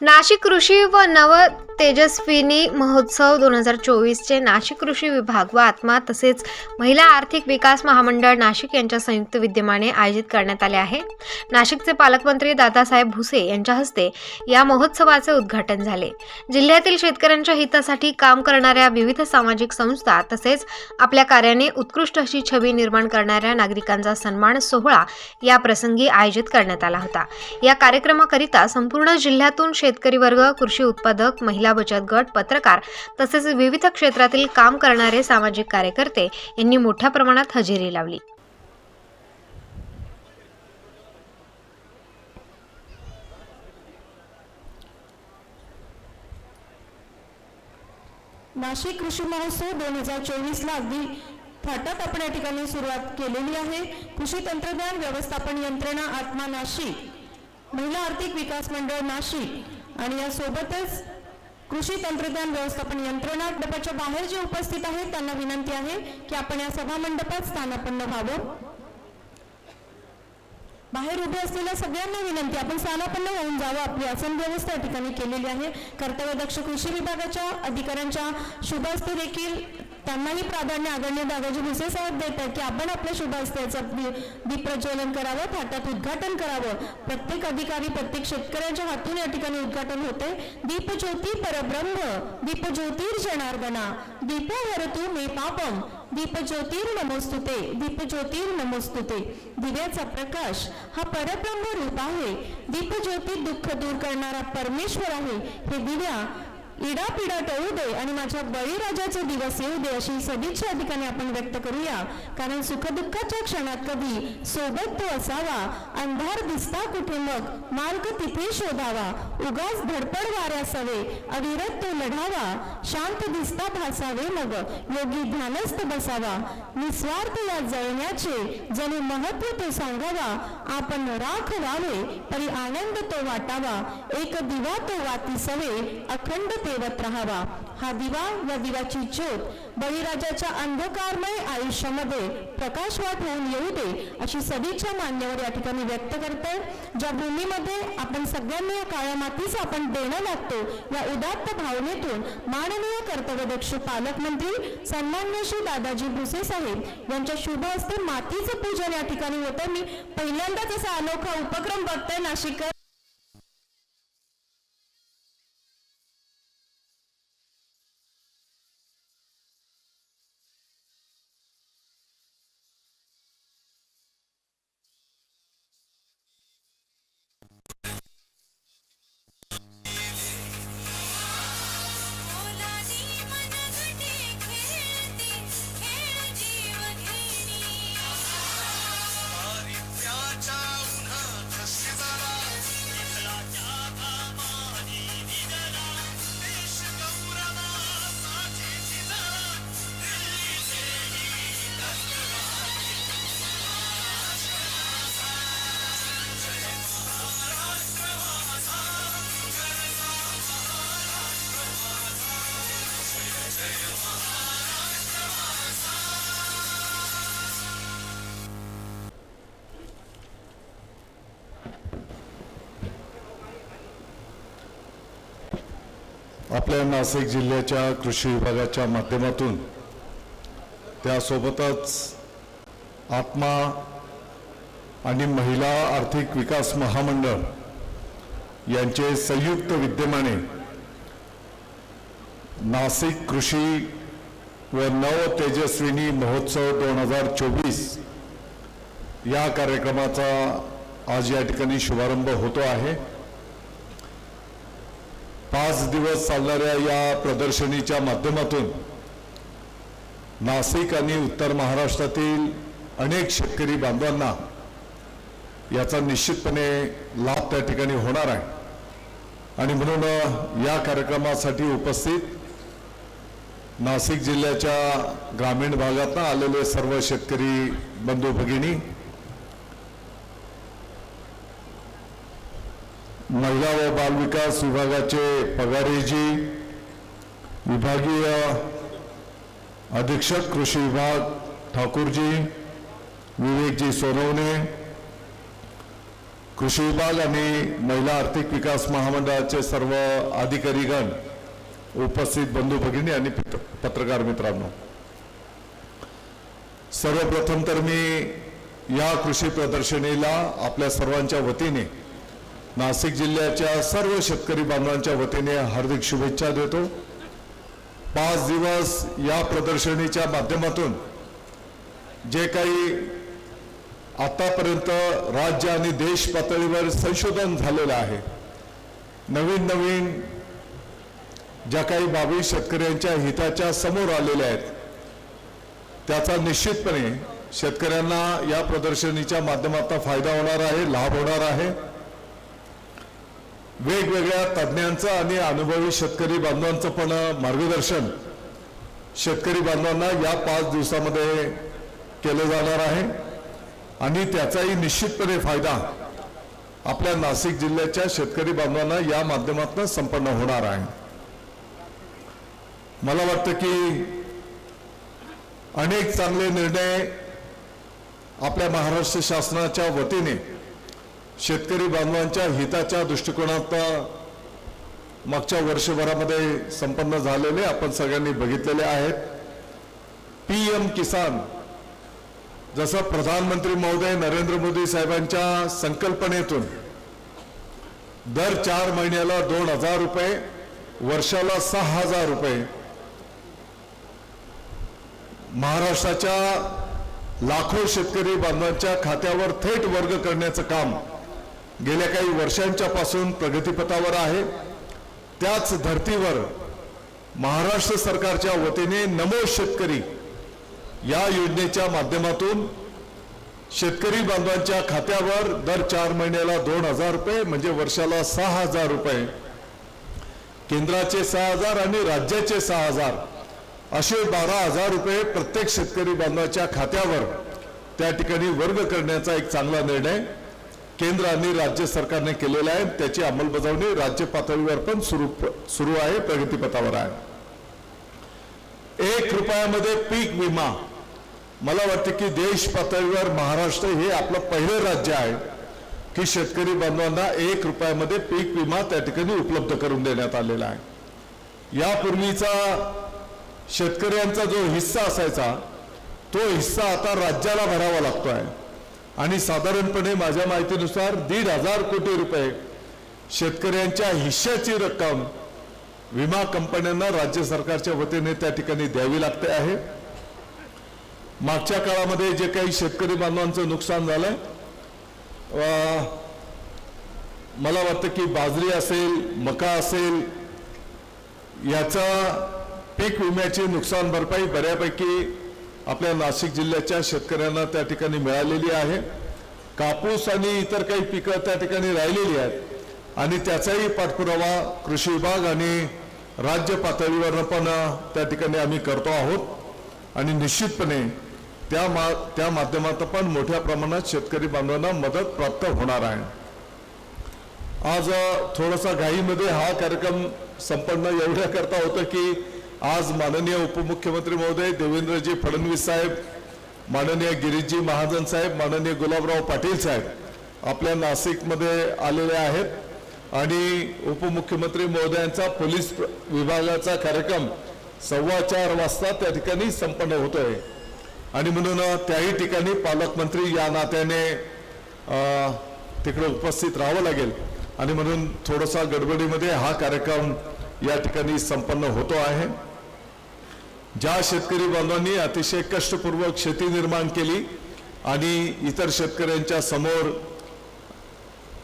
नाशिक कृषी व नव तेजस्विनी महोत्सव 2024 चे नाशिक कृषी विभाग व आत्मा तसेच महिला आर्थिक विकास महामंडळ नाशिक यांच्या संयुक्त विद्यमाने आयोजित करण्यात आले आहे। नाशिकचे पालकमंत्री दादासाहेब भुसे यांच्या हस्ते या महोत्सवाचे उद्घाटन झाले। जिल्ह्यातील शेतकऱ्यांच्या हितासाठी काम करणाऱ्या विविध सामाजिक संस्था तसेच आपल्या कार्याने उत्कृष्ट अशी छबी निर्माण करणाऱ्या नागरिकांचा सन्मान सोहळा या प्रसंगी आयोजित करण्यात आला होता। या कार्यक्रमाकरिता संपूर्ण जिल्ह्यातून शेतकरी वर्ग, कृषी उत्पादक, महिला बचत गट, पत्रकार तसेच विविध क्षेत्रातील काम करणारे सामाजिक कार्यकर्ते यांनी मोठ्या प्रमाणात हजेरी लावली। नाशिक कृषी महोत्सव 2024 ला अगदी थाटात आपण या ठिकाणी सुरुवात केलेली आहे। कृषी तंत्रज्ञान व्यवस्थापन यंत्रणा आत्मा नाशिक, महिला आर्थिक विकास मंडळ नाशिक आणि या सोबतच कृषी तंत्रज्ञान व्यवस्थापन यंत्रणा मंडपाच्या बाहेर जे उपस्थित आहेत त्यांना विनंती आहे की आपण या सभा मंडपात स्थानापन्न व्हावं। बाहेर उभे असलेल्या सगळ्यांना विनंती आपण स्थानापन्न होऊन जावं। आपली आसन व्यवस्था या ठिकाणी केलेली आहे। कर्तव्यदक्ष कृषी विभागाच्या अधिकाऱ्यांच्या शुभ हस्ते देखील त्यांनाही प्राधान्य आदरणीय दादाजी भुसे साहेब देत आहेत की आपण आपल्या शुभ हस्त्याचं दीप प्रज्वलन करावं, थाटात उद्घाटन करावं। प्रत्येक अधिकारी, प्रत्येक शेतकऱ्यांच्या हातून या ठिकाणी उद्घाटन होते। दीप ज्योती परब्रह्म, दीप ज्योतिर्जनार्दना, दीपो हरतु मे पापम, दीप ज्योतिर्नमोस्तुते, दीप ज्योतिर्नमोस्तुते। दिव्याचा प्रकाश हा परब्रह्म रूप आहे। दीप ज्योती दुःख दूर करणारा परमेश्वर आहे। हे दिव्या इडापिडा टळू दे आणि माझ्या बळीराजाचे दिवस येऊ दे अशी सदिच्छा या ठिकाणी आपण व्यक्त करूया। कारण सुखदुःखाच्या क्षणात कधी सोबत तो असावा, अंधार दिसता कुठे मग मार्ग तिथे शोधावा, उगाच धडपड वाऱ्यास हवे अविरत तो लढावा, शांत दिसता भासावे मग योगी ध्यानस्थ बसावा, निस्वार्थ या जळण्याचे जणू महत्व तो सांगावा, आपण राख व्हावे तरी आनंद तो वाटावा, एक दिवा तो वाती सवे अखंड तेवत राहावा। हा दिवा या दिवाची ज्योत बळीराजाच्या अंधकारमय आयुष्यामध्ये प्रकाशवाट होऊन येऊ दे अशी सदिच्छा मान्यवर या ठिकाणी व्यक्त करतात। ज्या भूमीमध्ये आपण सगळ्यांनी या काळ्या मातीचं आपण देणं लागतो, या उदात्त भावनेतून माननीय कर्तव्यदक्ष पालकमंत्री सन्माननीय श्री दादाजी भुसे साहेब यांच्या शुभ हस्ते मातीचं पूजन या ठिकाणी होतं। मी पहिल्यांदाच असा अनोखा उपक्रम बघतोय नाशिक। आपल्या नाशिक जिल्ह्याच्या कृषी विभागाच्या माध्यमातून त्यासोबतच आत्मा आणि महिला आर्थिक विकास महामंडळ यांचे संयुक्त विद्यमाने नाशिक कृषी व नव तेजस्विनी महोत्सव 2024 या कार्यक्रमाचा आज या ठिकाणी शुभारंभ होतो आहे। 5 दिवस चालणाऱ्या या प्रदर्शनीच्या माध्यमातून नाशिक आणि उत्तर महाराष्ट्रातील अनेक शेतकरी बांधवांना याचा निश्चितपणे लाभ त्या ठिकाणी होणार आहे। आणि म्हणून या कार्यक्रमासाठी उपस्थित नाशिक जिल्ह्याच्या ग्रामीण भागातून आलेले सर्व शेतकरी बंधू भगिनी, महिला व बाल विकास विभागाचे पगारेजी, विभागीय अधीक्षक कृषी विभाग ठाकूरजी, विवेकजी सोनवणे, कृषी विभाग आणि महिला आर्थिक विकास महामंडळाचे सर्व अधिकारीगण, उपस्थित बंधू भगिनी आणि पत्रकार मित्रांनो, सर्वप्रथम तर मी या कृषी प्रदर्शनीला आपल्या सर्वांच्या वतीने, नाशिक जिल्ह्याच्या सर्व शेतकरी बांधवांच्या वतीने हार्दिक शुभेच्छा देतो। 5 दिवस या प्रदर्शनीच्या माध्यमातून जे काही आतापर्यंत राज्य आणि देश पातळीवर संशोधन झालेलं आहे, नवीन ज्या काही बाबी शेतकऱ्यांच्या हिताच्या समोर आलेल्या आहेत, त्याचा निश्चितपणे शेतकऱ्यांना या प्रदर्शनीच्या माध्यमातून फायदा होणार आहे, लाभ होणार आहे। वेगवेगळ्या तज्ञांचं आणि अनुभवी शेतकरी बांधवांचं पण मार्गदर्शन शेतकरी बांधवांना या 5 दिवसामध्ये केलं जाणार आहे आणि त्याचाही निश्चितपणे फायदा आपल्या नाशिक जिल्ह्याच्या शेतकरी बांधवांना या माध्यमातून संपन्न होणार आहे। मला वाटतं की अनेक चांगले निर्णय आपल्या महाराष्ट्र शासनाच्या वतीने शेतकरी बांधवांच्या हिताच्या दृष्टिकोनातून मागच्या वर्षभरामध्ये संपन्न झालेले आपण सगळ्यांनी बघितलेले आहेत। PM किसान, जसं प्रधानमंत्री महोदय नरेंद्र मोदी साहेबांच्या संकल्पनेतून दर 4 महिन्याला 2,000 रुपये, वर्षाला 6,000 रुपये महाराष्ट्राच्या लाखो शेतकरी बांधवांच्या खात्यावर थेट वर्ग करण्याचं काम गेल्या काही वर्षांच्या पासून प्रगतीपथावर आहे। त्याच धर्तीवर महाराष्ट्र सरकारच्या वतीने नमो शेतकरी या योजनेच्या माध्यमातून शेतकरी बांधवांच्या खात्यावर दर 4 महिन्याला 2,000 रुपये म्हणजे वर्षाला 6,000 रुपये, केंद्राचे 6,000 आणि राज्याचे 6,000 असे 12,000 रुपये प्रत्येक शेतकरी बांधवाच्या खात्यावर त्या ठिकाणी वर्ग करण्याचा एक चांगला निर्णय केंद्र आणि राज्य सरकारने केलेला आहे। त्याची अंमलबजावणी राज्य पातळीवर पण सुरू आहे, प्रगतीपथावर आहे। 1 रुपयामध्ये पीक विमा, मला वाटतं की देश पातळीवर महाराष्ट्र हे आपलं पहिलं राज्य आहे की शेतकरी बांधवांना 1 रुपयामध्ये पीक विमा त्या ठिकाणी उपलब्ध करून देण्यात आलेला आहे। यापूर्वीचा शेतकऱ्यांचा जो हिस्सा असायचा तो हिस्सा आता राज्याला भरावा लागतो आहे आणि साधारणपणे माझ्या माहितीनुसार 1,500 कोटी रुपये शेतकऱ्यांच्या हिश्श्याची रक्कम विमा कंपन्यांना राज्य सरकारच्या वतीने त्या ठिकाणी द्यावी लागते आहे। मागच्या काळामध्ये जे काही शेतकरी बांधवांचं नुकसान झालंय, मला वाटतं की बाजरी असेल, मका असेल, याचा पीक विम्याची नुकसान भरपाई बऱ्यापैकी आपल्या नाशिक जिल्ह्याच्या शेतकऱ्यांना त्या ठिकाणी मिळालेली आहे। कापूस आणि इतर काही पिकं त्या ठिकाणी राहिलेली आहेत आणि त्याचाही पाठपुरावा कृषी विभाग आणि राज्य पातळीवर पण त्या ठिकाणी आम्ही करतो आहोत आणि निश्चितपणे त्या माध्यमातून पण मोठ्या प्रमाणात शेतकरी बांधवांना मदत प्राप्त होणार आहे। आज थोडासा घाईमध्ये हा कार्यक्रम संपन्न एवढ्या करता होतं की आज माननीय उपमुख्यमंत्री महोदय देवेंद्रजी फडणवीस साहेब, माननीय गिरीशजी महाजन साहेब, माननीय गुलाबराव पाटील साहेब आपल्या नाशिकमध्ये आलेले आहेत आणि उपमुख्यमंत्री महोदयांचा पोलीस विभागाचा कार्यक्रम 4:15 वाजता त्या ठिकाणी संपन्न होतोय आणि म्हणून त्याही ठिकाणी पालकमंत्री या नात्याने तिकडे उपस्थित राहावं लागेल आणि म्हणून थोडासा गडबडीमध्ये हा कार्यक्रम या ठिकाणी संपन्न होतो आहे। ज्या शेतकरी बांधवांनी अतिशय कष्टपूर्वक शेती निर्माण केली आणि इतर शेतकऱ्यांच्या समोर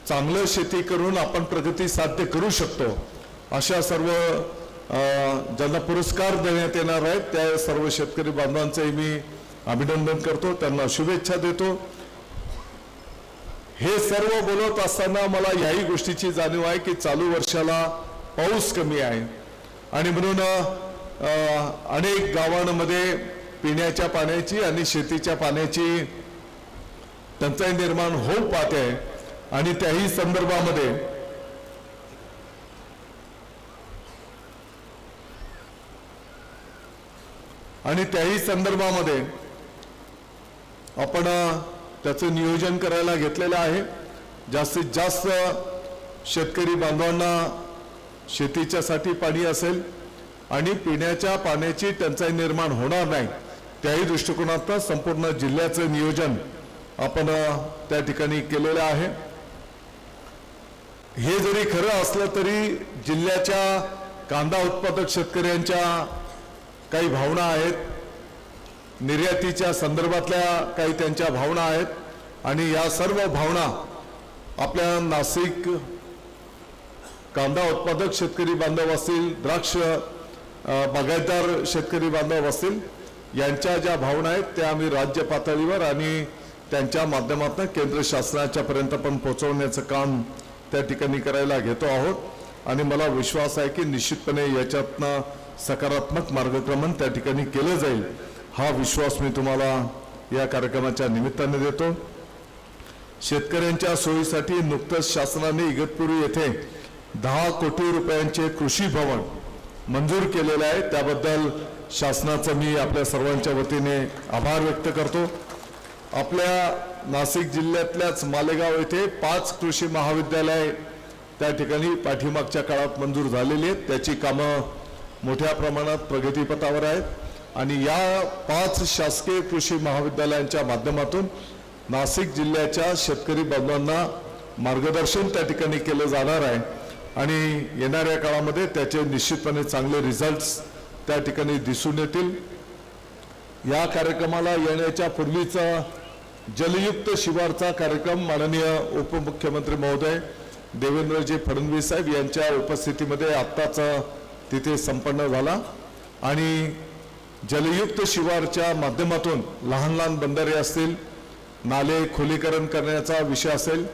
चांगलं शेती करून आपण प्रगती साध्य करू शकतो अशा सर्व ज्यांना पुरस्कार देण्यात येणार आहेत त्या सर्व शेतकरी बांधवांचे मी अभिनंदन करतो, त्यांना शुभेच्छा देतो। हे सर्व बोलत असताना मला याही गोष्टीची जाणीव आहे की चालू वर्षाला पाऊस कमी आहे आणि म्हणून अनेक गावांमध्ये पिण्याच्या पाण्याची आणि शेतीच्या पाण्याची टंचाई निर्माण होऊ पाहते आणि त्याही संदर्भामध्ये आपण त्याचं नियोजन करायला घेतलेलं आहे जास्तीत जास्त शेतकरी बांधवांना शेतीच्यासाठी पाणी असेल आणि पिण्याच्या पाण्याची टंचाई निर्माण होणार नाही, त्याही दृष्टिकोनातून संपूर्ण जिल्ह्याचं नियोजन आपण त्या ठिकाणी केलेलं आहे. हे जरी खरं असलं तरी जिल्ह्याच्या कांदा उत्पादक शेतकऱ्यांच्या काही भावना आहेत, निर्यातीच्या संदर्भातल्या काही त्यांच्या भावना आहेत आणि या सर्व भावना आपल्या नाशिक कांदा उत्पादक शेतकरी बांधव असतील, द्राक्ष बागायतदार शेतकरी बांधव असतील, यांच्या ज्या भावना आहेत त्या आम्ही राज्य पातळीवर आणि त्यांच्या माध्यमातून केंद्र शासनाच्या पर्यंत पण पोहोचवण्याचं काम त्या ठिकाणी करायला घेतो आहोत आणि मला विश्वास आहे की निश्चितपणे याच्यातनं सकारात्मक मार्गक्रमण त्या ठिकाणी केलं जाईल, हा विश्वास मी तुम्हाला या कार्यक्रमाच्या निमित्ताने देतो. शेतकऱ्यांच्या सोयीसाठी नुकतंच शासनाने इगतपुरी येथे 10 कोटी रुपयांचे कृषी भवन मंजूर केलेलं आहे. त्याबद्दल शासनाचं मी आपल्या सर्वांच्या वतीने आभार व्यक्त करतो. आपल्या नाशिक जिल्ह्यातल्याच मालेगाव येथे 5 कृषी महाविद्यालय त्या ठिकाणी पाठीमागच्या काळात मंजूर झालेली आहेत. त्याची कामं मोठ्या प्रमाणात प्रगतीपथावर आहेत आणि या 5 शासकीय कृषी महाविद्यालयांच्या माध्यमातून नाशिक जिल्ह्याच्या शेतकरी बांधवांना मार्गदर्शन त्या ठिकाणी केलं जाणार आहे आणि येणाऱ्या काळामध्ये त्याचे निश्चितपणे चांगले रिझल्ट्स त्या ठिकाणी दिसून येतील. या कार्यक्रमाला येण्याच्या पूर्वीचा जलयुक्त शिवारचा कार्यक्रम माननीय उपमुख्यमंत्री महोदय देवेंद्रजी फडणवीस साहेब यांच्या उपस्थितीमध्ये आत्ताच तिथे संपन्न झाला आणि जलयुक्त शिवारच्या माध्यमातून लहान लहान बंधारे असतील, नाले खोलीकरण करण्याचा विषय असेल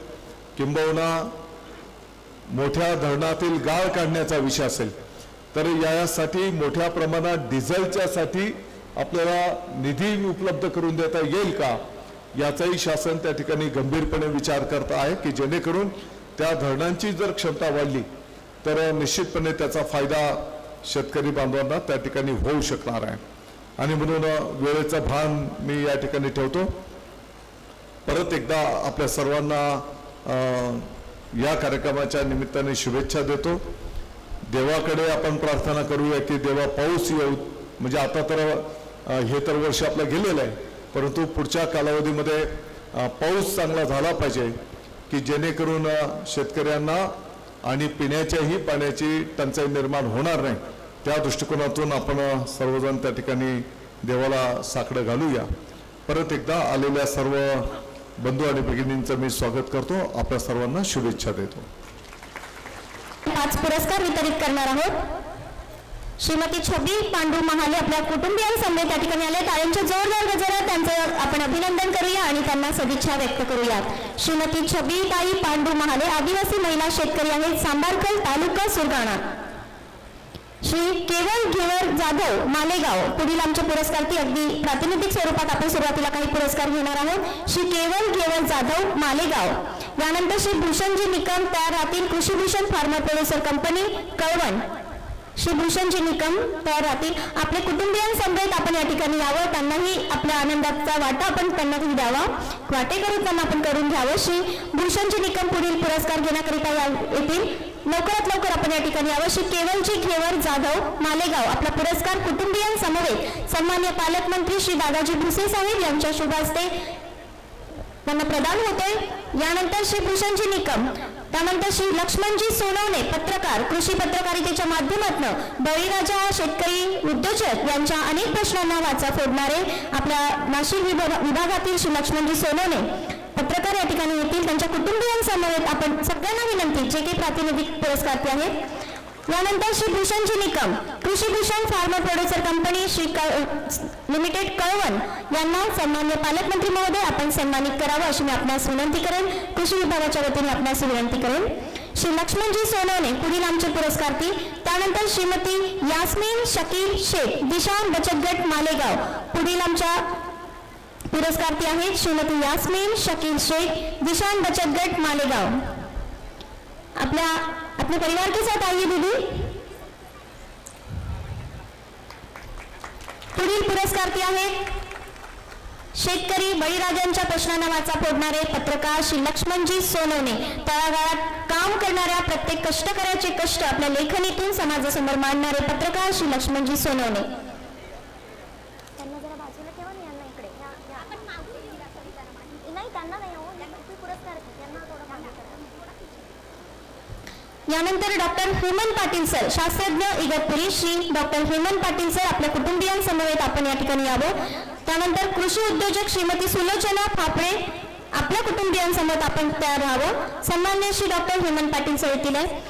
किंबहुना मोठ्या धरणातील गाळ काढण्याचा विषय असेल तर यासाठी मोठ्या प्रमाणात डिझेलच्यासाठी आपल्याला निधी उपलब्ध करून देता येईल का, याचाही शासन त्या ठिकाणी गंभीरपणे विचार करत आहे की जेणेकरून त्या धरणांची जर क्षमता वाढली तर निश्चितपणे त्याचा फायदा शेतकरी बांधवांना त्या ठिकाणी होऊ शकणार आहे. आणि म्हणून वेळेचं भान मी या ठिकाणी ठेवतो. परत एकदा आपल्या सर्वांना या कार्यक्रमाच्या निमित्ताने शुभेच्छा देतो. देवाकडे आपण प्रार्थना करूया की देवा पाऊस येऊ, म्हणजे आता तर हे तर वर्ष आपलं गेलेलं आहे, परंतु पुढच्या कालावधीमध्ये पाऊस चांगला झाला पाहिजे की जेणेकरून शेतकऱ्यांना आणि पिण्याच्याही पाण्याची टंचाई निर्माण होणार नाही. त्या दृष्टिकोनातून आपण सर्वजण त्या ठिकाणी देवाला साकडं घालूया. परत एकदा आलेल्या सर्व बंधू आणि भगिनींचं मी स्वागत करतो. आपल्या सर्वांना शुभेच्छा देतो. 5 पुरस्कार वितरित करणार आहोत. श्रीमती छबी पांडू महाले आपल्या कुटुंबियांसमवेत त्या ठिकाणी आले. टाळ्यांच्या जोरदार गजरात त्यांचं आपण अभिनंदन करूया आणि त्यांना सदिच्छा व्यक्त करूयात. श्रीमती छबी ताई पांडू महाले आदिवासी महिला शेतकरी आहेत, सांबारकल तालुका सुरगाणा. श्री केवल घेवर जाधव मालेगाव पुढील आमच्या पुरस्कारार्थी अगदी प्रातिनिधिक स्वरूपात आपण सुरुवातीला काही पुरस्कार घेणार आहोत. श्री केवल घेवर जाधव मालेगाव. यानंतर श्री भूषणजी निकम तयार राहतील Krishibhushan farmer producer company Kalwan. Shri भूषणजी निकम तयार राहतील. आपल्या कुटुंबियांसमवेत आपण या ठिकाणी यावं, त्यांनाही आपल्या आनंदाचा वाटा आपण त्यांना द्यावा, वाटेकरी त्यांना आपण करून घ्यावं. श्री भूषणजी निकम पुढील पुरस्कार घेण्याकरिता येतील. लवकरात लवकर आपण या ठिकाणी यावं. श्री केवलजी घेवर जाधव मालेगाव आपला पुरस्कार कुटुंबियांसमवेत सन्मान्य पालकमंत्री श्री दादाजी भुसे साहेब यांच्या शुभ हस्ते त्यांना प्रदान होतोय. यानंतर श्री भूषणजी निकम, त्यानंतर श्री लक्ष्मणजी सोनवणे पत्रकार, कृषी पत्रकारितेच्या माध्यमातून बळीराजा शेतकरी उद्योजक यांच्या अनेक प्रश्नांना वाचा फोडणारे आपल्या नाशिक विभागातील श्री लक्ष्मणजी सोनवणे पत्रकार या ठिकाणी येतील. त्यांच्या कुटुंबियांसमवेत आपण सगळ्यांना विनंती, जे काही प्रातिनिधिक पुरस्कारार्थी आहेत. यानंतर श्री भूषणजी Nikam Krishibhushan farmer producer company Shri limited Kalwan यांना सन्मान्य पालकमंत्री महोदय आपण सन्मानित करावं अशी मी आपणास विनंती करेन. कृषी विभागाच्या वतीने आपणास विनंती करेन. श्री लक्ष्मणजी सोनवणे पुढील आमचे पुरस्कारार्थी. त्यानंतर श्रीमती यास्मीन शकील शेख दिशा बचत गट मालेगाव पुढील आमच्या पुरस्कारार्थी आहेत. श्रीमती यास्मीन शकील शेख दिशा बचत गट मालेगाव. अपने परिवार के साथ आइए दीदी. पुढील पुरस्कारार्थी आहेत शेतकरी बळीराजांच्या प्रश्नांना वाचा फोडणारे पत्रकार श्री लक्ष्मणजी सोनवणे, तळागाळात काम करणाऱ्या प्रत्येक कष्टकऱ्याचे कष्ट आपल्या लेखणीतून समाजासमोर मांडणारे पत्रकार श्री लक्ष्मणजी सोनवणे. त्यांना जरा बाजूला ठेवा ना, यांना इकडे नाही, त्यांना नाही हो, पुरस्कार त्यांना थोडं मागे करा. यानंतर डॉक्टर हेमंत पाटील सर, शास्त्रज्ञ इगतपुरी श्री डॉक्टर हेमंत पाटील सर आपल्या कुटुंबियांसमवेत आपण या ठिकाणी यावं. त्यानंतर कृषी उद्योजक श्रीमती सुलोचना फाफळे आपल्या कुटुंबियांसमोर आपण तयार व्हावं. सन्माननीय श्री डॉक्टर हेमंत पाटील सर येथील आहे.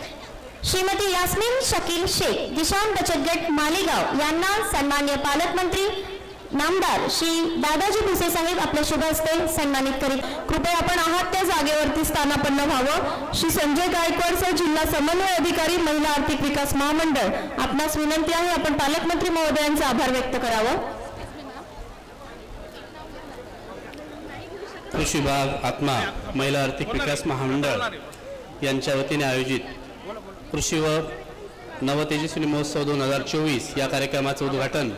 श्रीमती यास्मीन शकील शेख, दिशान बचत गट मालेगाव यांना सन्माननीय पालकमंत्री नामदार श्री दादाजी भुसे साहेब आपल्या शुभ हस्ते सन्मानित करीत. कृपया आपण आहात त्या जागेवरती स्थानापन्न व्हावं. श्री संजय गायकवाड सर, जिल्हा समन्वय अधिकारी, महिला आर्थिक विकास महामंडळ, आपणास विनंती आहे आपण पालकमंत्री महोदयांचा आभार व्यक्त करावं. कृषी विभाग, आत्मा, महिला आर्थिक विकास महामंडळ यांच्या वतीने आयोजित कृषी व नवतेजस्विनी महोत्सव 2024 या कार्यक्रमाचं उद्घाटन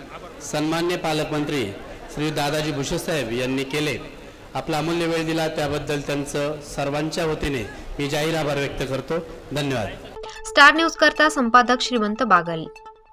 सन्मान्य पालकमंत्री श्री दादाजी भुसे साहेब यांनी केले. आपला अमूल्य वेळ दिला त्याबद्दल त्यांचं सर्वांच्या वतीने मी जाहीर आभार व्यक्त करतो. धन्यवाद. स्टार न्यूज करता संपादक श्रीमंत बागल.